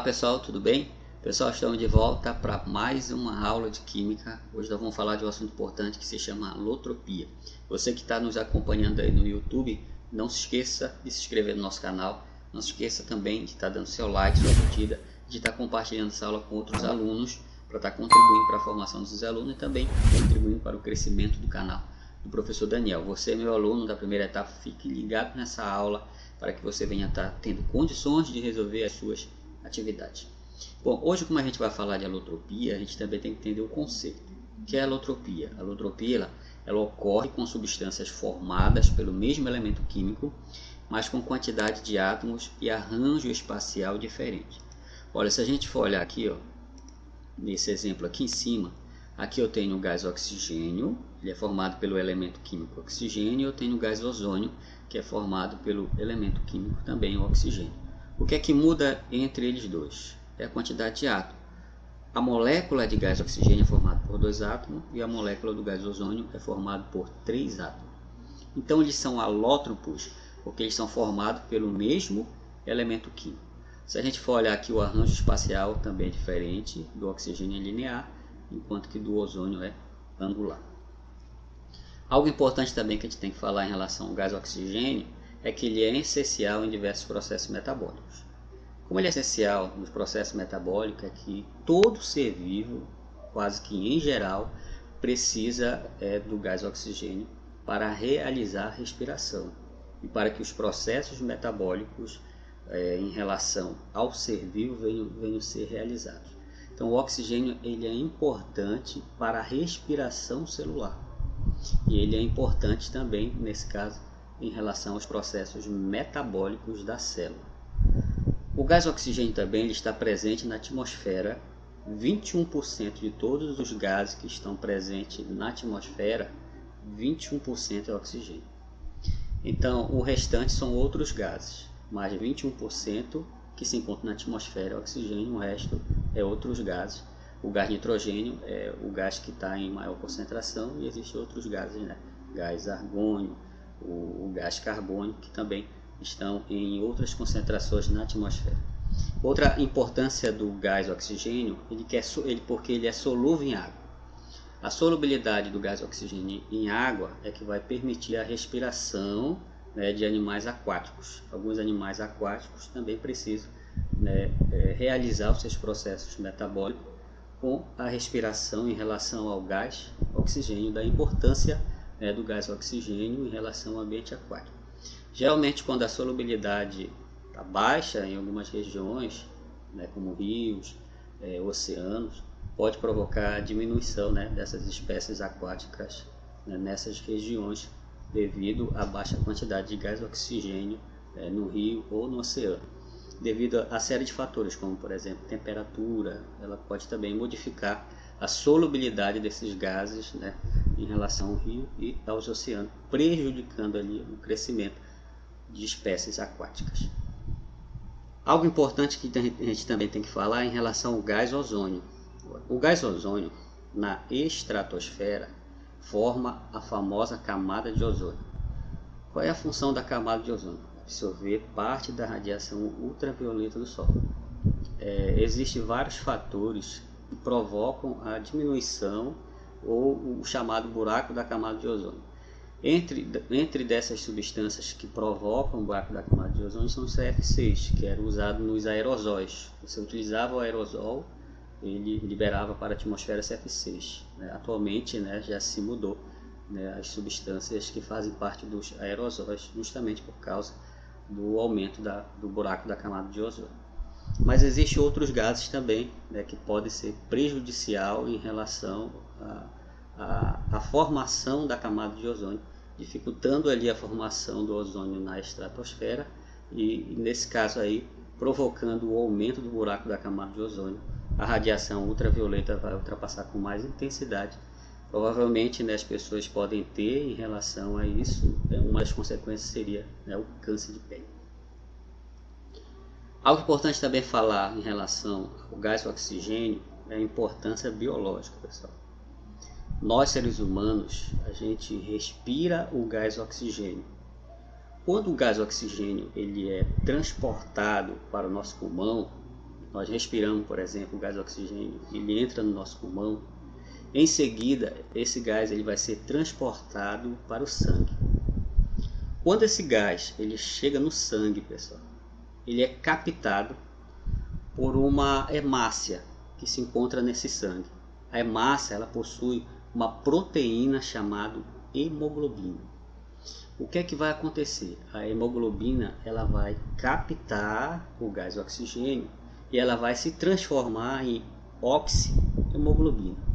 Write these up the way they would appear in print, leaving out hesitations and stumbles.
Olá pessoal, tudo bem? Pessoal, estamos de volta para mais uma aula de Química. Hoje nós vamos falar de um assunto importante que se chama alotropia. Você que está nos acompanhando aí no YouTube, não se esqueça de se inscrever no nosso canal. Não se esqueça também de estar dando seu like, sua curtida, de estar compartilhando essa aula com outros alunos, para estar contribuindo para a formação dos alunos e também contribuindo para o crescimento do canal do professor Daniel. Você, meu aluno da primeira etapa, fique ligado nessa aula para que você venha estar tendo condições de resolver as suas atividades. Bom, hoje, como a gente vai falar de alotropia, a gente também tem que entender o conceito. O que é alotropia? A alotropia ela ocorre com substâncias formadas pelo mesmo elemento químico, mas com quantidade de átomos e arranjo espacial diferente. Olha, se a gente for olhar aqui, ó, nesse exemplo aqui em cima, aqui eu tenho o gás oxigênio, ele é formado pelo elemento químico oxigênio, e eu tenho o gás ozônio, que é formado pelo elemento químico também o oxigênio. O que é que muda entre eles dois? É a quantidade de átomos. A molécula de gás oxigênio é formada por 2 átomos e a molécula do gás ozônio é formada por 3 átomos. Então eles são alótropos porque eles são formados pelo mesmo elemento químico. Se a gente for olhar aqui, o arranjo espacial também é diferente, do oxigênio é linear, enquanto que do ozônio é angular. Algo importante também que a gente tem que falar em relação ao gás oxigênio é que ele é essencial em diversos processos metabólicos. Como ele é essencial nos processos metabólicos, é que todo ser vivo, quase que em geral, precisa do gás oxigênio para realizar a respiração e para que os processos metabólicos em relação ao ser vivo venham ser realizados. Então o oxigênio ele é importante para a respiração celular e ele é importante também, nesse caso, em relação aos processos metabólicos da célula. O gás oxigênio também ele está presente na atmosfera. 21% de todos os gases que estão presentes na atmosfera, 21% é oxigênio. Então o restante são outros gases, mas 21% que se encontra na atmosfera é oxigênio, o resto é outros gases. O gás nitrogênio é o gás que está em maior concentração e existem outros gases, né? Gás argônio, o gás carbônico, que também estão em outras concentrações na atmosfera. Outra importância do gás oxigênio, porque ele é solúvel em água. A solubilidade do gás oxigênio em água é que vai permitir a respiração, né, de animais aquáticos. Alguns animais aquáticos também precisam, né, realizar os seus processos metabólicos com a respiração em relação ao gás oxigênio, da importância do gás oxigênio em relação ao ambiente aquático. Geralmente, quando a solubilidade está baixa em algumas regiões, né, como rios, oceanos, pode provocar a diminuição, né, dessas espécies aquáticas, né, nessas regiões, devido à baixa quantidade de gás oxigênio no rio ou no oceano. Devido a série de fatores, como por exemplo temperatura, ela pode também modificar a solubilidade desses gases, né, em relação ao rio e aos oceanos, prejudicando ali o crescimento de espécies aquáticas. Algo importante que a gente também tem que falar é em relação ao gás ozônio. O gás ozônio, na estratosfera, forma a famosa camada de ozônio. Qual é a função da camada de ozônio? Absorver parte da radiação ultravioleta do Sol. Existem vários fatores que provocam a diminuição ou o chamado buraco da camada de ozônio. Entre dessas substâncias que provocam o buraco da camada de ozônio são os CFCs, que era usado nos aerosóis. Você utilizava o aerosol, ele liberava para a atmosfera CFCs. Atualmente, né, já se mudou, né, as substâncias que fazem parte dos aerosóis, justamente por causa do aumento do buraco da camada de ozônio. Mas existem outros gases também, né, que podem ser prejudicial em relação à formação da camada de ozônio, dificultando ali a formação do ozônio na estratosfera e nesse caso aí provocando o aumento do buraco da camada de ozônio. A radiação ultravioleta vai ultrapassar com mais intensidade. Provavelmente, né, as pessoas podem ter em relação a isso, uma das consequências seria, né, o câncer de pele. Algo importante também falar em relação ao gás oxigênio é a importância biológica, pessoal. Nós, seres humanos, a gente respira o gás oxigênio. Quando o gás oxigênio ele é transportado para o nosso pulmão, nós respiramos, por exemplo, o gás oxigênio, ele entra no nosso pulmão. Em seguida, esse gás ele vai ser transportado para o sangue. Quando esse gás ele chega no sangue, pessoal, ele é captado por uma hemácia que se encontra nesse sangue. A hemácia ela possui uma proteína chamada hemoglobina. O que é que vai acontecer? A hemoglobina ela vai captar o gás oxigênio e ela vai se transformar em oxihemoglobina.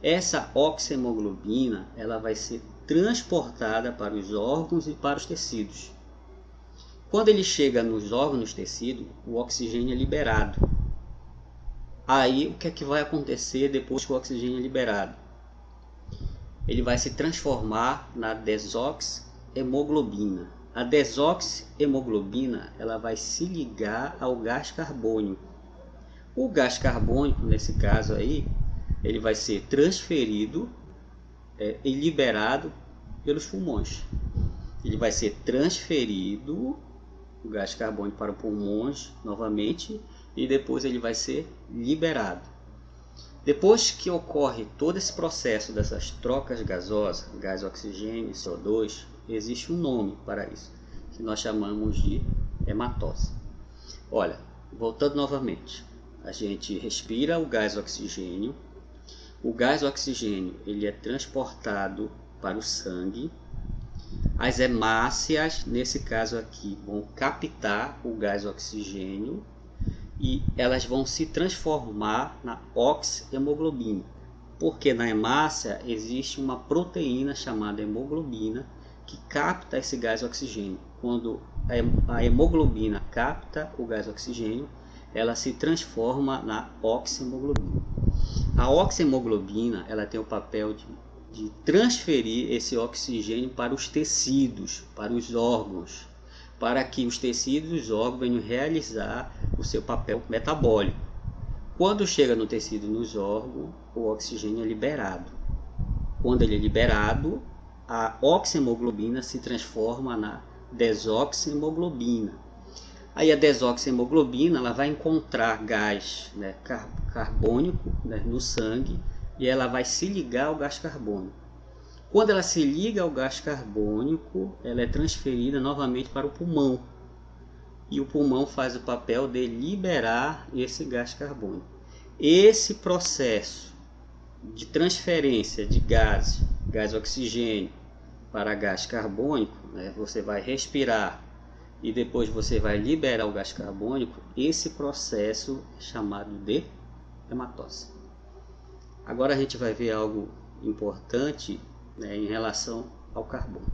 Essa oxihemoglobina ela vai ser transportada para os órgãos e para os tecidos. Quando ele chega nos órgãos e tecidos, o oxigênio é liberado. Aí o que é que vai acontecer depois que o oxigênio é liberado? Ele vai se transformar na desoxihemoglobina. A desoxihemoglobina ela vai se ligar ao gás carbônico. O gás carbônico, nesse caso aí, ele vai ser transferido e liberado pelos pulmões. Ele vai ser transferido, o gás carbônico, para os pulmões novamente, e depois ele vai ser liberado. Depois que ocorre todo esse processo dessas trocas gasosas, gás oxigênio e CO2, existe um nome para isso, que nós chamamos de hematose. Olha, voltando novamente, a gente respira o gás oxigênio. O gás oxigênio ele é transportado para o sangue. As hemácias, nesse caso aqui, vão captar o gás oxigênio e elas vão se transformar na oxihemoglobina, porque na hemácia existe uma proteína chamada hemoglobina que capta esse gás oxigênio. Quando a hemoglobina capta o gás oxigênio, ela se transforma na oxihemoglobina. A oxihemoglobina ela tem o papel de transferir esse oxigênio para os tecidos, para os órgãos, para que os tecidos e os órgãos venham realizar o seu papel metabólico. Quando chega no tecido e nos órgãos, o oxigênio é liberado. Quando ele é liberado, a oxihemoglobina se transforma na desoxihemoglobina. Aí a desoxihemoglobina ela vai encontrar gás carbônico no sangue e ela vai se ligar ao gás carbônico. Quando ela se liga ao gás carbônico, ela é transferida novamente para o pulmão. E o pulmão faz o papel de liberar esse gás carbônico. Esse processo de transferência de gás oxigênio para gás carbônico, você vai respirar e depois você vai liberar o gás carbônico, esse processo é chamado de hematose. Agora a gente vai ver algo importante em relação ao carbono.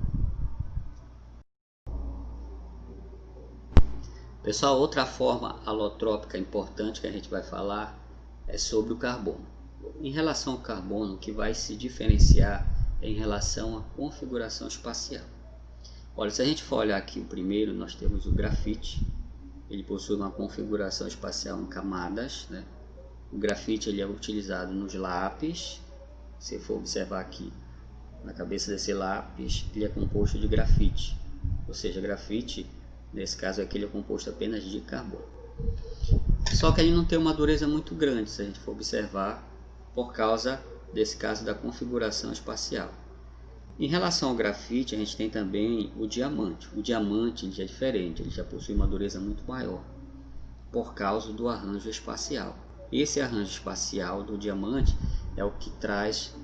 Pessoal, outra forma alotrópica importante que a gente vai falar é sobre o carbono. Em relação ao carbono, o que vai se diferenciar é em relação à configuração espacial. Olha, se a gente for olhar aqui o primeiro, nós temos o grafite. Ele possui uma configuração espacial em camadas, O grafite ele é utilizado nos lápis. Se for observar aqui, na cabeça desse lápis, ele é composto de grafite. Ou seja, grafite, nesse caso aqui, ele é composto apenas de carbono. Só que ele não tem uma dureza muito grande, se a gente for observar, por causa desse caso da configuração espacial. Em relação ao grafite, a gente tem também o diamante. O diamante ele já é diferente, ele já possui uma dureza muito maior, por causa do arranjo espacial. Esse arranjo espacial do diamante é o que traz,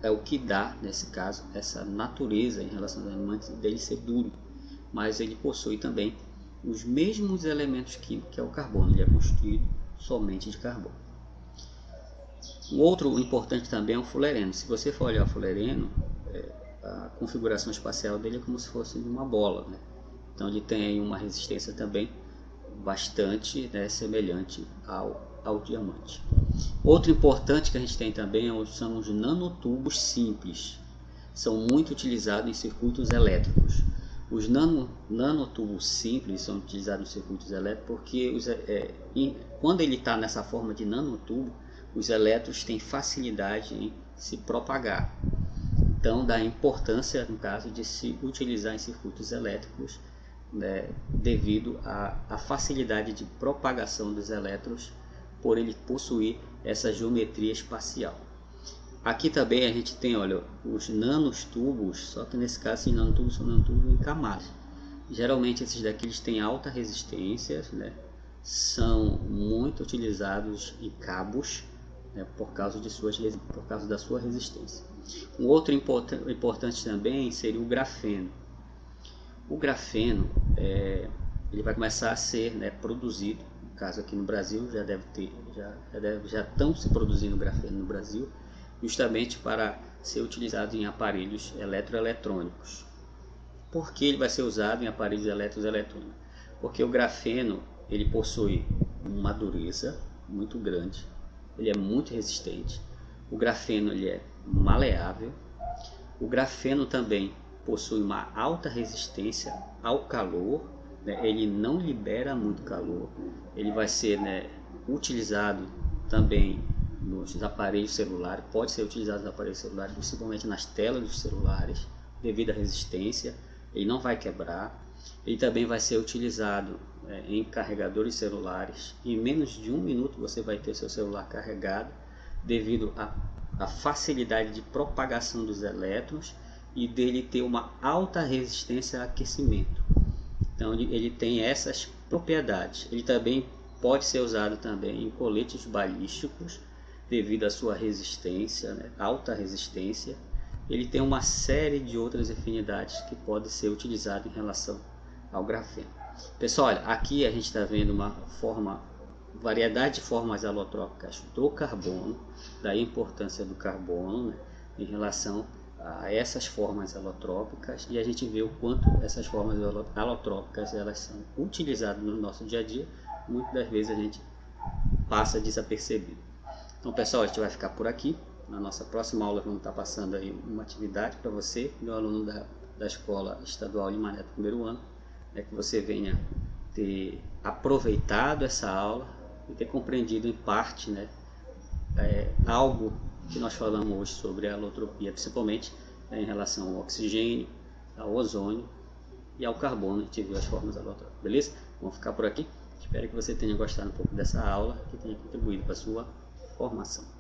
é o que dá, nesse caso, essa natureza em relação ao diamante dele ser duro. Mas ele possui também os mesmos elementos químicos que é o carbono, ele é constituído somente de carbono. Um outro importante também é o fulereno. Se você for olhar o fulereno, a configuração espacial dele é como se fosse uma bola, Então ele tem aí uma resistência também bastante semelhante ao diamante. Outro importante que a gente tem também são os nanotubos simples. São muito utilizados em circuitos elétricos. Os nanotubos simples são utilizados em circuitos elétricos porque quando ele está nessa forma de nanotubo, os elétrons têm facilidade em se propagar. Então, dá importância, no caso, de se utilizar em circuitos elétricos, devido à facilidade de propagação dos elétrons por ele possuir essa geometria espacial. Aqui também a gente tem, olha, os nanotubos, só que nesse caso esses nanotubos são nanotubos em camadas. Geralmente esses daqui eles têm alta resistência, né? São muito utilizados em cabos, né? por causa da sua resistência. Um outro importante também seria o grafeno. O grafeno ele vai começar a ser, né, produzido, no caso aqui no Brasil já estão se produzindo grafeno no Brasil, justamente para ser utilizado em aparelhos eletroeletrônicos. Por que ele vai ser usado em aparelhos eletroeletrônicos? Porque o grafeno ele possui uma dureza muito grande, ele é muito resistente, o grafeno ele é maleável, o grafeno também possui uma alta resistência ao calor, né? Ele não libera muito calor, ele vai ser, né, utilizado também nos aparelhos celulares, pode ser utilizado nos aparelhos celulares, principalmente nas telas dos celulares, devido à resistência, ele não vai quebrar. Ele também vai ser utilizado em carregadores celulares. Em menos de 1 minuto você vai ter seu celular carregado, devido à facilidade de propagação dos elétrons e dele ter uma alta resistência a aquecimento. Então ele tem essas propriedades. Ele também pode ser usado também em coletes balísticos, devido à sua resistência, né, alta resistência. Ele tem uma série de outras afinidades que podem ser utilizadas em relação ao grafeno. Pessoal, olha, aqui a gente está vendo variedade de formas alotrópicas do carbono, da importância do carbono, né, em relação a essas formas alotrópicas, e a gente vê o quanto essas formas alotrópicas elas são utilizadas no nosso dia a dia. Muitas das vezes a gente passa desapercebido. Então, pessoal, a gente vai ficar por aqui. Na nossa próxima aula vamos estar passando aí uma atividade para você, meu aluno da Escola Estadual Lima Neto, primeiro ano, que você venha ter aproveitado essa aula e ter compreendido em parte, né, algo que nós falamos hoje sobre a alotropia, principalmente, né, em relação ao oxigênio, ao ozônio e ao carbono. A gente viu as formas alotrópicas, beleza? Vamos ficar por aqui. Espero que você tenha gostado um pouco dessa aula, que tenha contribuído para a sua formação.